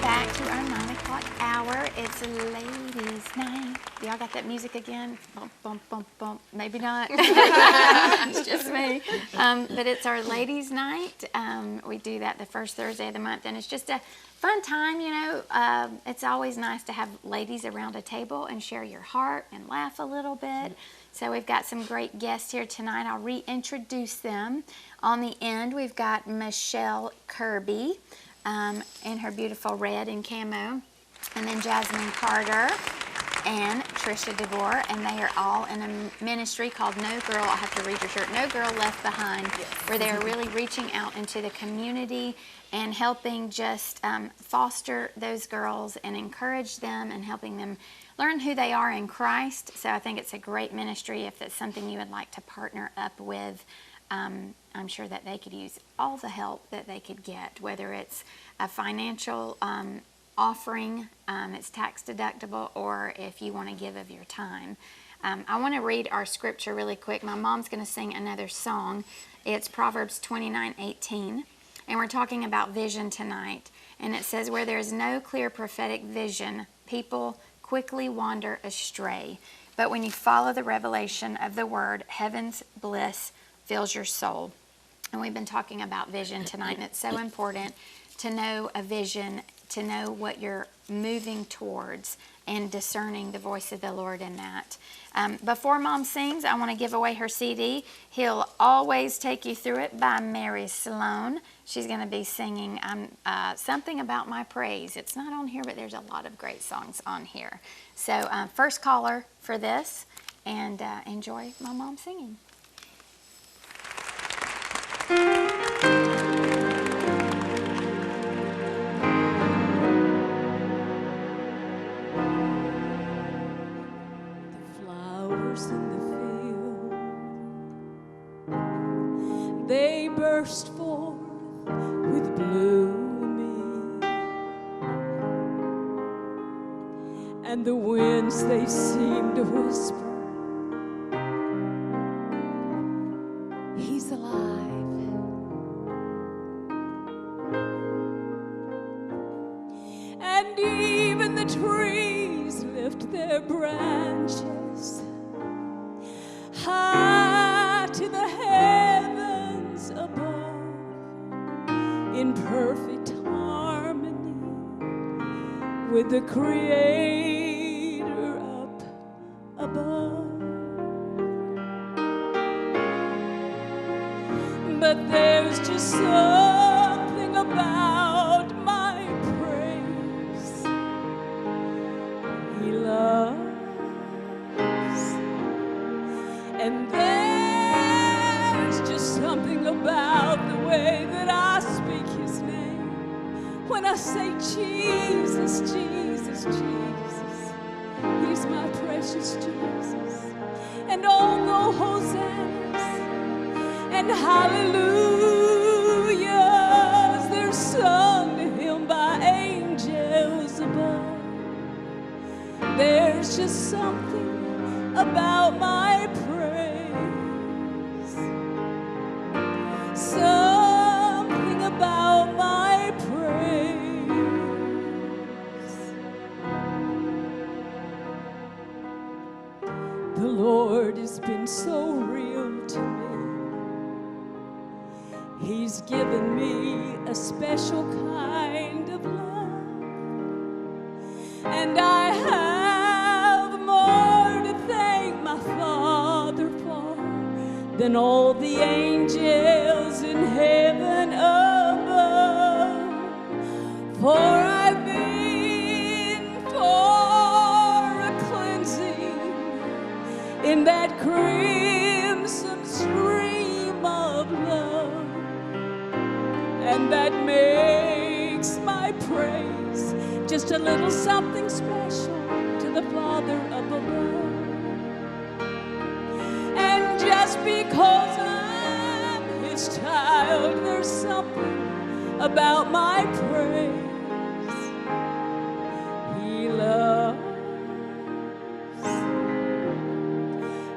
back to our 9 o'clock hour. It's ladies' night. Y'all got that music again? Bump, bump, bump, bump. Maybe not. It's just me. But it's our ladies' night. We do that the first Thursday of the month, and it's just a fun time, you know. It's always nice to have ladies around a table and share your heart and laugh a little bit. So we've got some great guests here tonight. I'll reintroduce them. On the end, we've got Michelle Kirby in her beautiful red and camo, and then Jasmyne Carter and Tricia DeBoer, and they are all in a ministry called No Girl, I have to read your shirt, No Girl Left Behind, yes, where they are really reaching out into the community and helping just foster those girls and encourage them and helping them learn who they are in Christ. So I think it's a great ministry. If it's something you would like to partner up with, I'm sure that they could use all the help that they could get, whether it's a financial offering, it's tax deductible, or if you want to give of your time. I want to read our scripture really quick. My mom's going to sing another song. It's Proverbs 29:18, and we're talking about vision tonight. And it says, where there is no clear prophetic vision, people quickly wander astray. But when you follow the revelation of the word, heaven's bliss fills your soul. And we've been talking about vision tonight, and it's so important to know a vision, to know what you're moving towards, and discerning the voice of the Lord in that. Before Mom sings, I want to give away her CD, He'll Always Take You Through It by Mary Sloan. She's going to be singing Something About My Praise. It's not on here, but there's a lot of great songs on here. So first caller for this, and enjoy my mom singing. In the field, they burst forth with blooming, and the winds they seem to whisper, He's alive. And even the trees lift their branches high to the heavens above, in perfect harmony with the Creator up above. But there's just something about my praise He loves. And there's just something about the way that I speak His name. When I say Jesus, Jesus, Jesus, He's my precious Jesus. And all the hosannas and hallelujahs, they're sung to Him by angels above. There's just something about my praise, something about my praise. The Lord has been so real to me. He's given me a special kind of love, and I have more to thank my Father for than all the angels in heaven above. For I've been for a cleansing in that crimson stream of love, and that makes my praise just a little something special to the Father up above. And just because I'm His child, there's something about my praise He loves.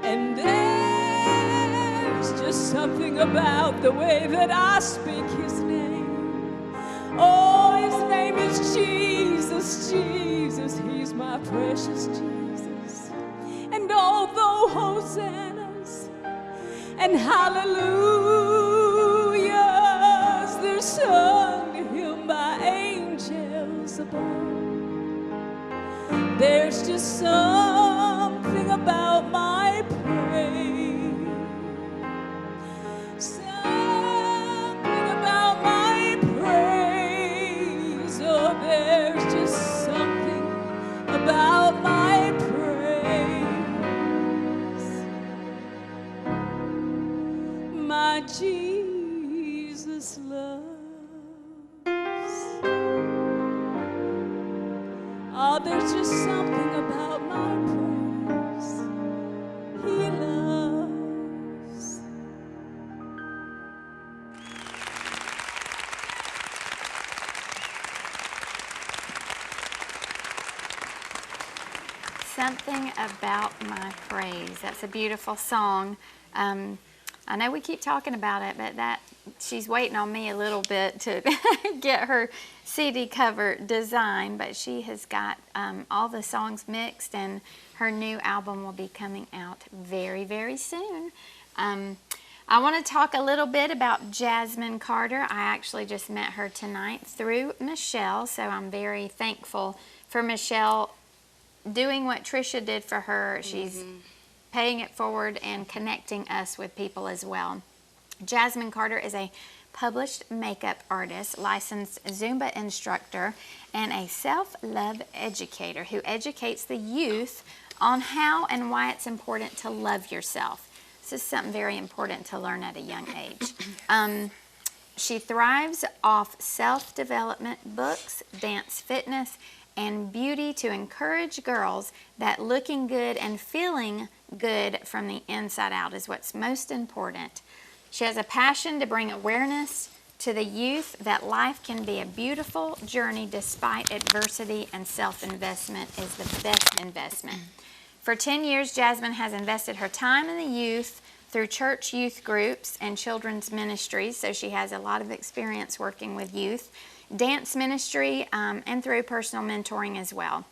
And there's just something about the way that I speak His name. Oh, His name is Jesus. precious Jesus, he's my precious Jesus. And although hosannas and hallelujahs, they're sung to him by angels above, there's just something about my praise, something about my praise. Oh, there's just something about my praise. My Jesus loves. Oh, there's just something about my praise. He loves. Something about my praise. That's a beautiful song. I know we keep talking about it, but she's waiting on me a little bit to get her CD cover design, but she has got all the songs mixed, and her new album will be coming out very, very soon. I want to talk a little bit about Jasmyne Carter. I actually just met her tonight through Michelle, so I'm very thankful for Michelle doing what Tricia did for her. She's paying it forward and connecting us with people as well. Jasmyne Carter is a published makeup artist, licensed Zumba instructor, and a self-love educator who educates the youth on how and why it's important to love yourself. This is something very important to learn at a young age. She thrives off self-development books, dance fitness, and beauty to encourage girls that looking good and feeling good from the inside out is what's most important. She has a passion to bring awareness to the youth that life can be a beautiful journey despite adversity, and self-investment is the best investment. For 10 years, Jasmyne has invested her time in the youth through church youth groups and children's ministries, so she has a lot of experience working with youth, dance ministry, and through personal mentoring as well.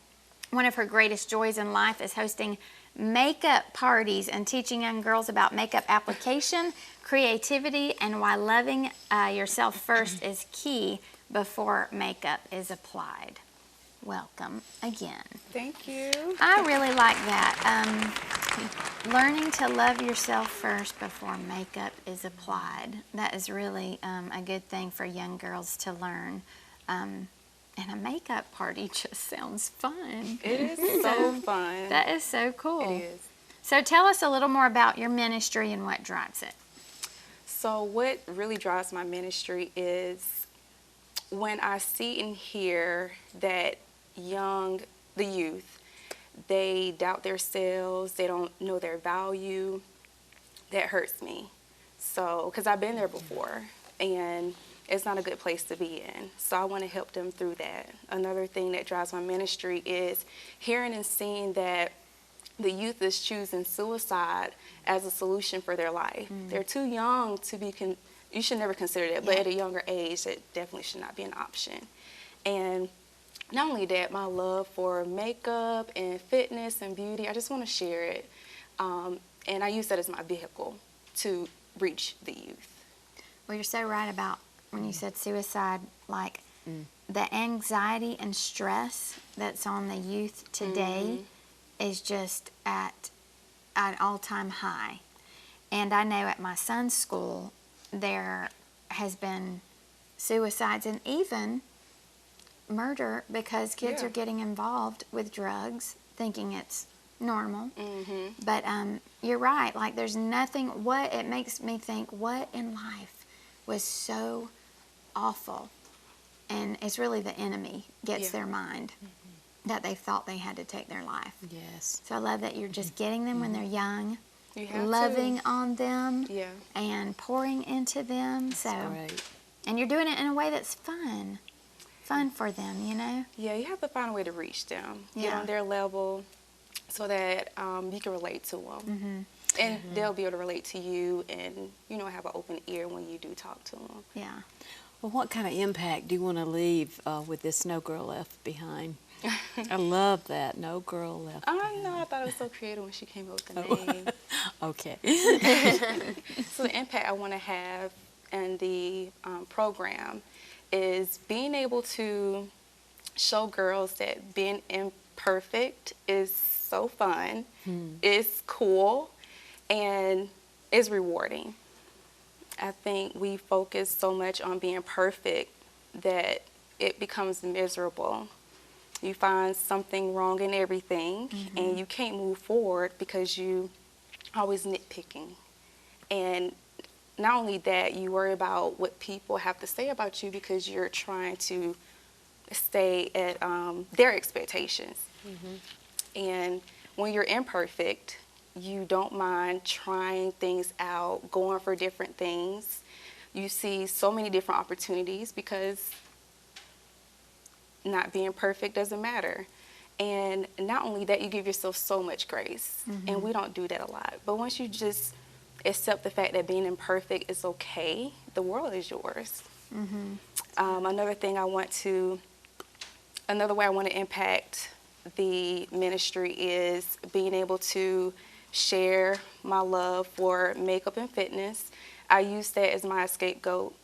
One of her greatest joys in life is hosting makeup parties and teaching young girls about makeup application, creativity, and why loving yourself first is key before makeup is applied. Welcome again. Thank you. I really like that. Learning to love yourself first before makeup is applied. That is really a good thing for young girls to learn. And a makeup party just sounds fun. It is so fun. That is so cool. It is. So tell us a little more about your ministry and what drives it. So what really drives my ministry is when I see and hear that the youth, they doubt themselves, they don't know their value. That hurts me. So, because I've been there before, and it's not a good place to be in. So I want to help them through that. Another thing that drives my ministry is hearing and seeing that the youth is choosing suicide as a solution for their life. They're too young to be, you should never consider that, but at a younger age, it definitely should not be an option. And not only that, my love for makeup and fitness and beauty, I just want to share it. And I use that as my vehicle to reach the youth. Well, you're so right about when you said suicide, like the anxiety and stress that's on the youth today is just at an all-time high. And I know at my son's school, there has been suicides and even murder because kids are getting involved with drugs, thinking it's normal. But you're right, like there's nothing, it makes me think, what in life was so awful? And it's really the enemy gets their mind that they thought they had to take their life. Yes. So I love that you're just getting them when they're young, You have loving on them, Yeah. and pouring into them. That's So, great. and you're doing it in a way that's fun for them, you know? Yeah, you have to find a way to reach them, get Yeah. on their level so that you can relate to them. And they'll be able to relate to you and, have an open ear when you do talk to them. Yeah. Well, what kind of impact do you want to leave with this No Girl Left Behind I love that. No girl left. I know, I thought it was so creative when she came up with the name. Okay. So the impact I want to have in the program is being able to show girls that being imperfect is so fun, it's cool, and it's rewarding. I think we focus so much on being perfect that it becomes miserable. You find something wrong in everything, and you can't move forward because you always nitpicking. And not only that, you worry about what people have to say about you because you're trying to stay at their expectations. And when you're imperfect, you don't mind trying things out, going for different things. You see so many different opportunities because not being perfect doesn't matter. And not only that, you give yourself so much grace. And we don't do that a lot. But once you just accept the fact that being imperfect is okay, the world is yours. Another way I want to impact the ministry is being able to share my love for makeup and fitness. I use that as my scapegoat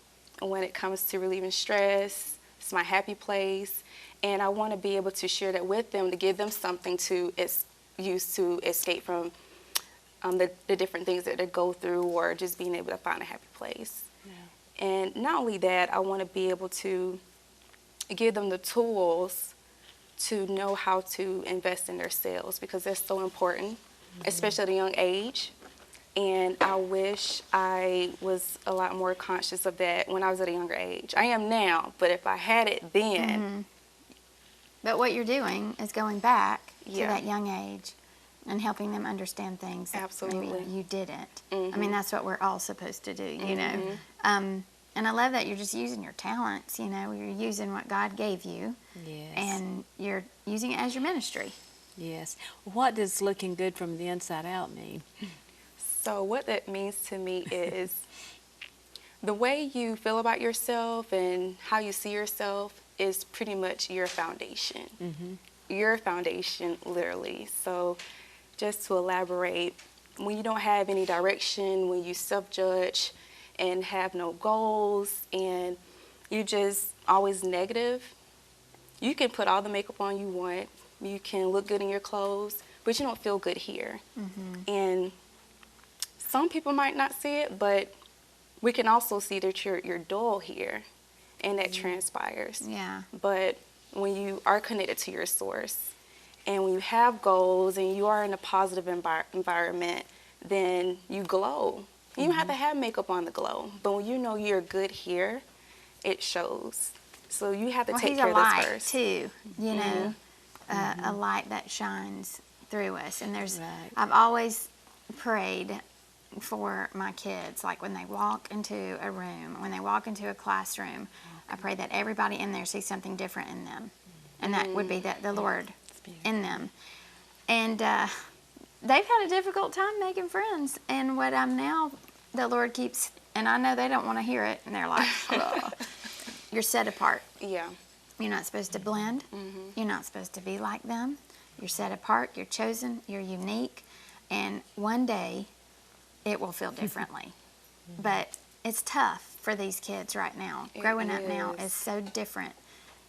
when it comes to relieving stress. It's my happy place. And I want to be able to share that with them to give them something to use to escape from the different things that they go through, or just being able to find a happy place. And not only that, I want to be able to give them the tools to know how to invest in themselves, because that's so important, especially at a young age. And I wish I was a lot more conscious of that when I was at a younger age. I am now, but if I had it then. But what you're doing is going back to Yeah. that young age and helping them understand things that Absolutely. maybe you didn't. I mean, that's what we're all supposed to do, you know. And I love that you're just using your talents, you know. You're using what God gave you, Yes. and you're using it as your ministry. Yes. What does looking good from the inside out mean? So what that means to me is the way you feel about yourself and how you see yourself is pretty much your foundation. Your foundation, literally. So just to elaborate, when you don't have any direction, when you self-judge and have no goals, and you just always negative, you can put all the makeup on you want, you can look good in your clothes, but you don't feel good here. And some people might not see it, but we can also see that you're dull here, and that transpires. Yeah. But when you are connected to your source, and when you have goals and you are in a positive environment, then you glow. You don't have to have makeup on to glow, but when you know you're good here, it shows. So you have to take He's care a of light this first. too, you know, a light that shines through us. And Right. I've always prayed for my kids, like when they walk into a room, when they walk into a classroom, I pray that everybody in there sees something different in them, and that would be that the Lord in them. And they've had a difficult time making friends, and what I'm now, the Lord keeps, and I know they don't want to hear it, and they're like, ugh. You're set apart. Yeah. You're not supposed to blend. You're not supposed to be like them. You're set apart. You're chosen. You're unique. And one day, it will feel differently. But it's tough for these kids right now. Growing up now is so different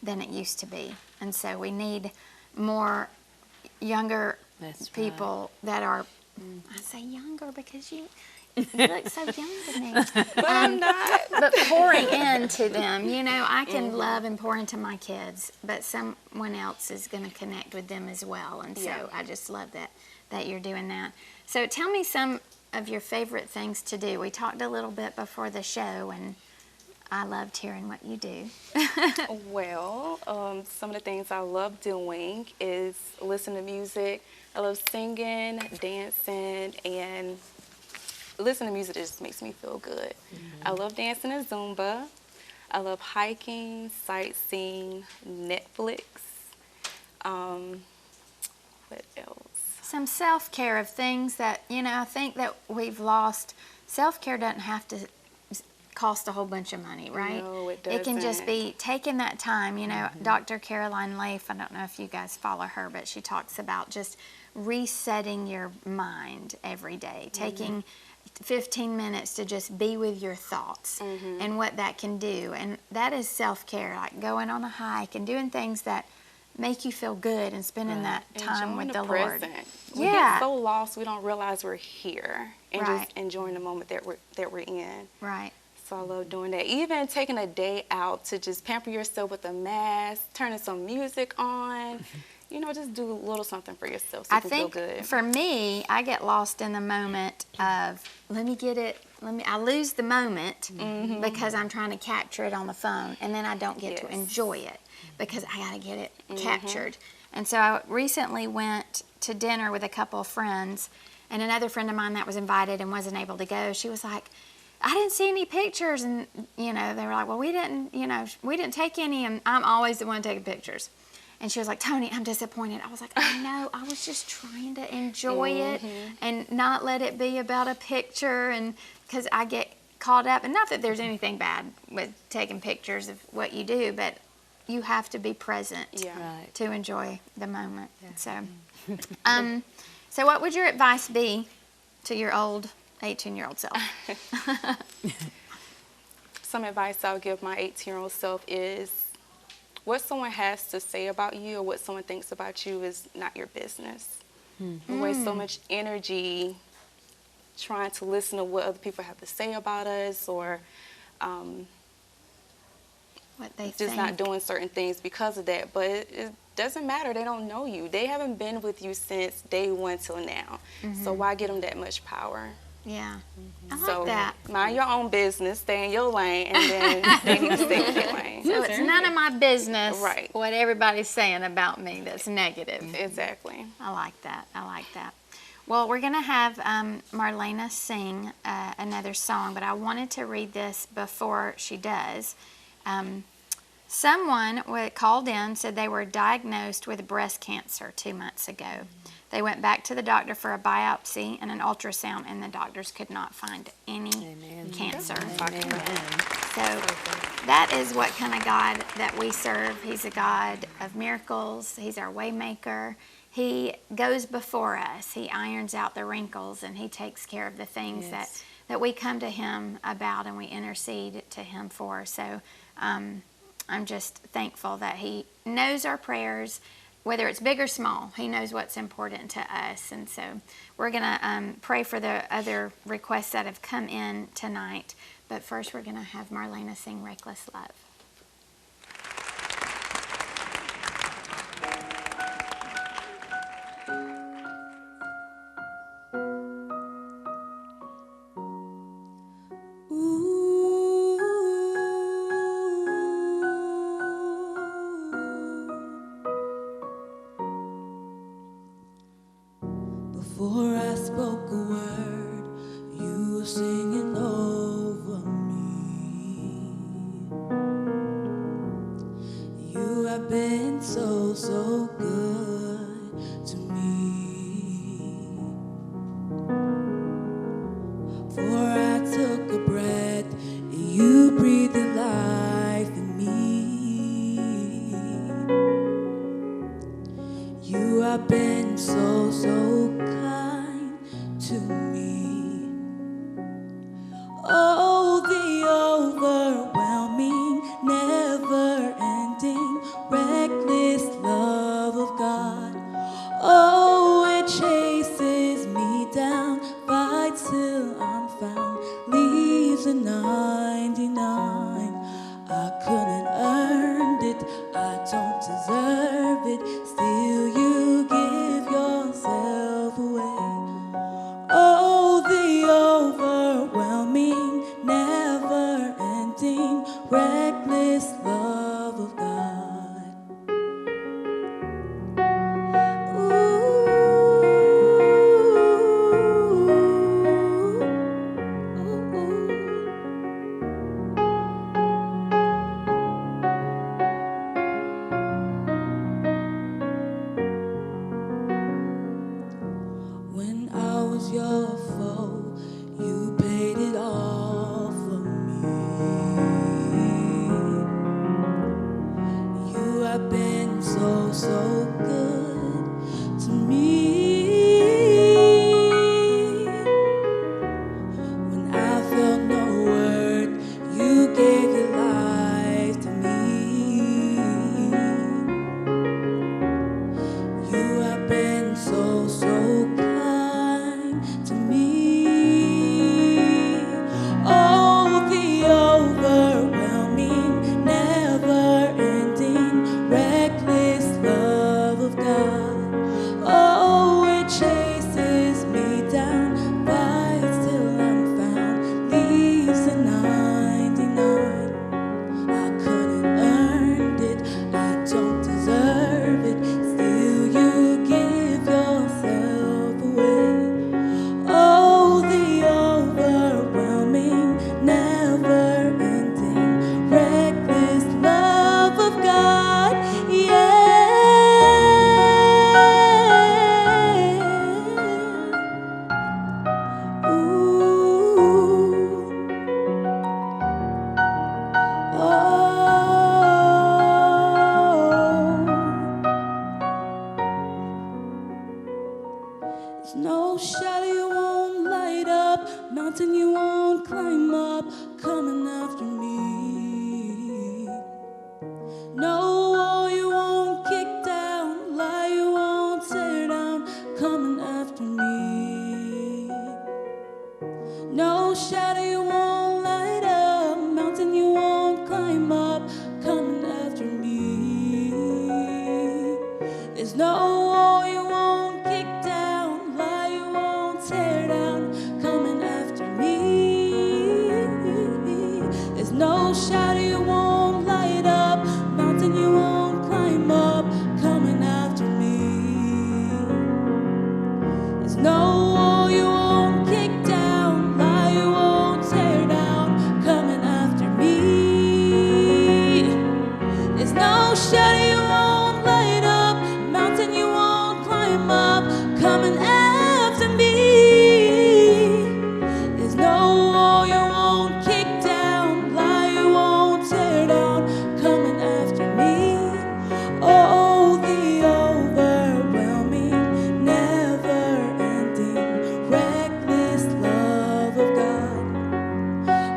than it used to be. And so we need more younger That's people that are, I say younger because you look so young to me. But I'm not. But pouring into them, you know, I can love and pour into my kids, but someone else is going to connect with them as well. And so Yeah. I just love that you're doing that. So tell me some of your favorite things to do. We talked a little bit before the show, and I loved hearing what you do. Well, some of the things I love doing is listen to music. I love singing, dancing, and listening to music just makes me feel good. I love dancing and Zumba. I love hiking, sightseeing, Netflix. What else? Some self-care of things that, you know, I think that we've lost. Self-care doesn't have to cost a whole bunch of money, right? No, it It can just doesn't. be taking that time. You know, Dr. Caroline Leaf, I don't know if you guys follow her, but she talks about just resetting your mind every day, taking 15 minutes to just be with your thoughts and what that can do. And that is self-care, like going on a hike and doing things that make you feel good and spending that time Enjoying with the the Lord. present. We Yeah. get so lost we don't realize we're here and Right. just enjoying the moment that we're in. Right. So I love doing that. Even taking a day out to just pamper yourself with a mask, turning some music on. You know, just do a little something for yourself so you I can think feel good. for me, I get lost in the moment of I lose the moment because I'm trying to capture it on the phone, and then I don't get to Yes. enjoy it because I got to get it captured. And so I recently went to dinner with a couple of friends, and another friend of mine that was invited and wasn't able to go, she was like, I didn't see any pictures, and they were like, well, we didn't take any, and I'm always the one taking pictures. And she was like, Toni, I'm disappointed. I was like, I know, I was just trying to enjoy it and not let it be about a picture, and because I get caught up, and not that there's anything bad with taking pictures of what you do, but you have to be present Right. to enjoy the moment. So what would your advice be to your old 18-year-old self? Some advice I would give my 18-year-old self is what someone has to say about you or what someone thinks about you is not your business. We waste so much energy trying to listen to what other people have to say about us, or What they just think. not doing certain things because of that. But it doesn't matter. They don't know you. They haven't been with you since day one till now. So why give them that much power? Yeah. I like So that. mind your own business, stay in your lane, and then they need to stay in their lane. So it's none of my business Right. what everybody's saying about me that's negative. Exactly. I like that. I like that. Well, we're going to have Marlayna sing another song, but I wanted to read this before she does. Someone called in, said they were diagnosed with breast cancer 2 months ago. They went back to the doctor for a biopsy and an ultrasound, and the doctors could not find any cancer. So that is what kind of God that we serve. He's a God of miracles. He's our way maker. He goes before us. He irons out the wrinkles, and he takes care of the things that we come to him about and we intercede to him for. So I'm just thankful that he knows our prayers, whether it's big or small. He knows what's important to us. And so we're going to pray for the other requests that have come in tonight. But first, we're going to have Marlayna sing Reckless Love. Before I spoke a word, you were singing over me. You have been so, so good to me. For I took a breath, and you breathed your life in me. You have been so, so kind to me. Oh, the overwhelming, never-ending, reckless love of God. Oh, it chases me down, fights till I'm found, leaves a 99. I couldn't earn it, I don't deserve it, still you give yourself away. Oh, the overwhelming, never-ending, reckless love of God. Ooh. have been so, so good to me. When I felt no worth, you gave your life to me. You have been so, so kind to me. Oh, the overwhelming, never-ending, reckless love of God. Oh, it chases me down, fights till I'm found, leaves the 99. I couldn't earn it, I don't deserve it, still you give yourself away. Oh, the overwhelming, never-ending, reckless love of God, yeah. Ooh. There's no shadow you won't light up, mountain you won't climb up, coming after me. No wall you won't kick down, lie you won't tear down, coming after me. No shadow you won't light up, mountain you won't climb up, coming after me. There's no wall you won't kick down, lie you won't tear down, coming after me. There's no shadow you won't light up, mountain you won't climb up, coming after me. There's no wall you won't kick down, lie you won't tear down, coming after me. There's no shadow you won't light up, mountain you won't climb up, coming after me. There's no wall you won't kick down, lie you won't tear down, coming after me. Oh, the overwhelming, never-ending, reckless love of God.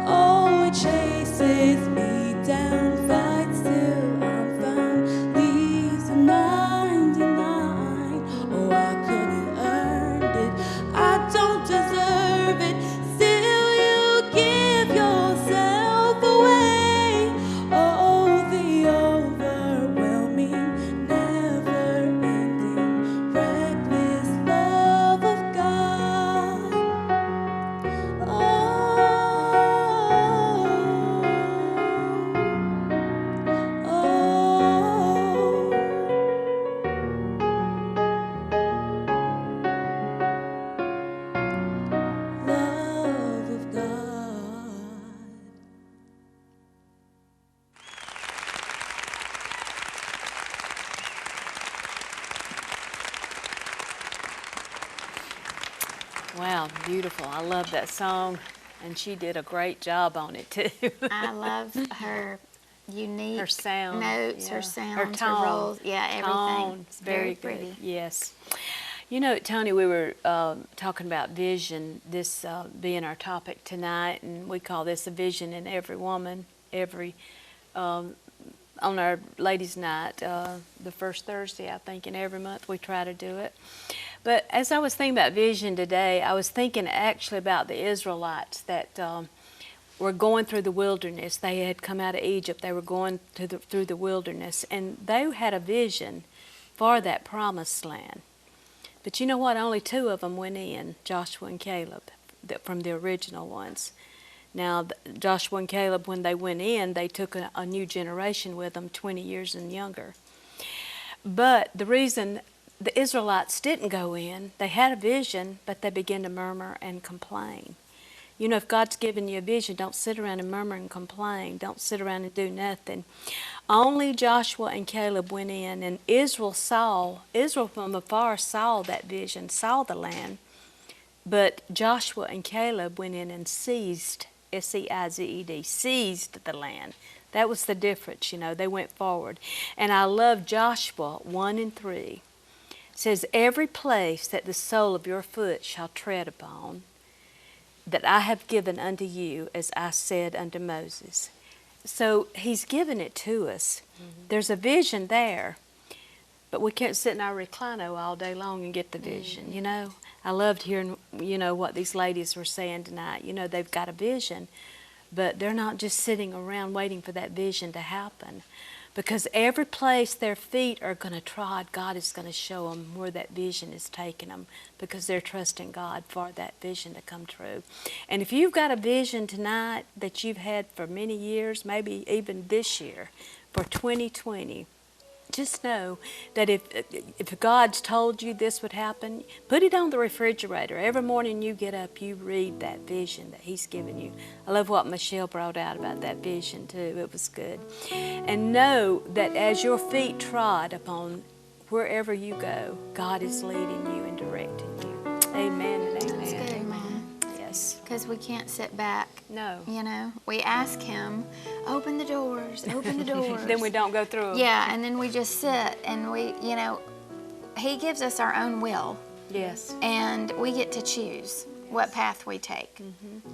Oh, it chases me down, fights till I'm found, leaves the 99. Oh, I couldn't earn it, I don't deserve it, still you give yourself away. Oh, the overwhelming, never-ending, reckless love of God. Love of God. Wow, beautiful. I love that song, and she did a great job on it too. I love her unique Her sound, notes, yeah. her sounds, Her her tone. rolls, yeah, everything. Tone, it's very good. pretty. Yes. You know, Toni, we were talking about vision, this being our topic tonight, and we call this a vision in every woman, on our ladies' night, the first Thursday, I think, in every month we try to do it. But as I was thinking about vision today, I was thinking actually about the Israelites that were going through the wilderness. They had come out of Egypt. They were going through the wilderness, and they had a vision for that promised land. But you know what? Only two of them went in, Joshua and Caleb, from the original ones. Now, Joshua and Caleb, when they went in, they took a new generation with them, 20 years and younger. But the reason the Israelites didn't go in, they had a vision, but they began to murmur and complain. You know, if God's given you a vision, don't sit around and murmur and complain. Don't sit around and do nothing. Only Joshua and Caleb went in, and Israel from afar saw that vision, saw the land. But Joshua and Caleb went in and seized, S-E-I-Z-E-D, seized the land. That was the difference, you know. They went forward. And I love Joshua 1:3. It says, every place that the sole of your foot shall tread upon, that I have given unto you, as I said unto Moses. So he's given it to us. There's a vision there, but we can't sit in our recliner all day long and get the vision, you know. I loved hearing, you know, what these ladies were saying tonight. You know, they've got a vision, but they're not just sitting around waiting for that vision to happen. Because every place their feet are going to trod, God is going to show them where that vision is taking them, because they're trusting God for that vision to come true. And if you've got a vision tonight that you've had for many years, maybe even this year, for 2020, just know that if God's told you this would happen, put it on the refrigerator. Every morning you get up, you read that vision that He's given you. I love what Michelle brought out about that vision too. It was good. And know that as your feet trod upon wherever you go, God is leading you and directing you. Amen and amen. That's good, Mom. Yes. Because we can't sit back. No. You know, we ask Him, open the doors, open the doors. Then we don't go through them. Yeah, and then we just sit and we, you know, He gives us our own will. Yes. And we get to choose what path we take.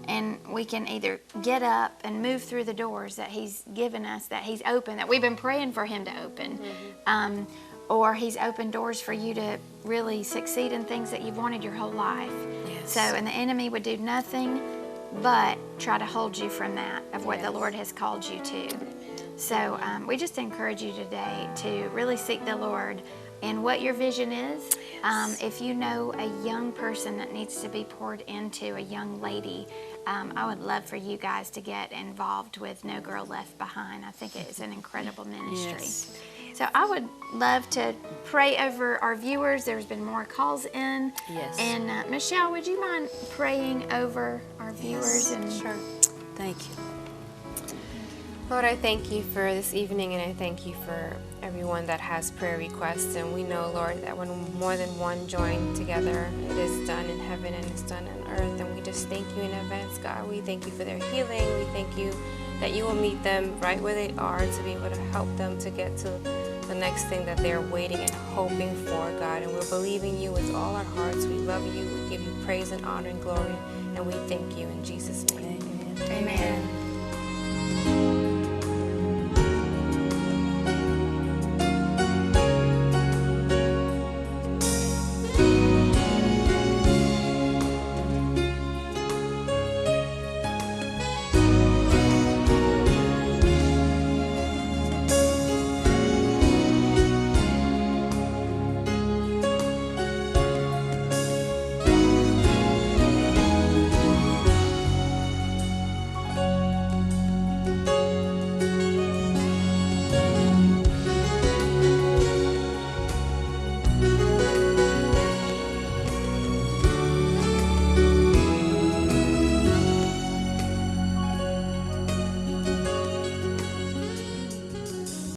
And we can either get up and move through the doors that He's given us, that He's opened, that we've been praying for Him to open. Or He's opened doors for you to really succeed in things that you've wanted your whole life. Yes. So, and the enemy would do nothing but try to hold you from that, of what the Lord has called you to. So we just encourage you today to really seek the Lord in what your vision is. If you know a young person that needs to be poured into, a young lady, I would love for you guys to get involved with No Girl Left Behind. I think it is an incredible ministry. Yes. So I would love to pray over our viewers. There's been more calls in. Yes. And Michelle, would you mind praying over our viewers? And Sure. Thank you. Lord, I thank you for this evening, and I thank you for everyone that has prayer requests. And we know, Lord, that when more than one join together, it is done in heaven and it's done on earth. And we just thank you in advance, God. We thank you for their healing. We thank you that you will meet them right where they are, to be able to help them to get to the next thing that they're waiting and hoping for, God. And we're believing you with all our hearts. We love you. We give you praise and honor and glory. And we thank you in Jesus' name. Amen. Amen.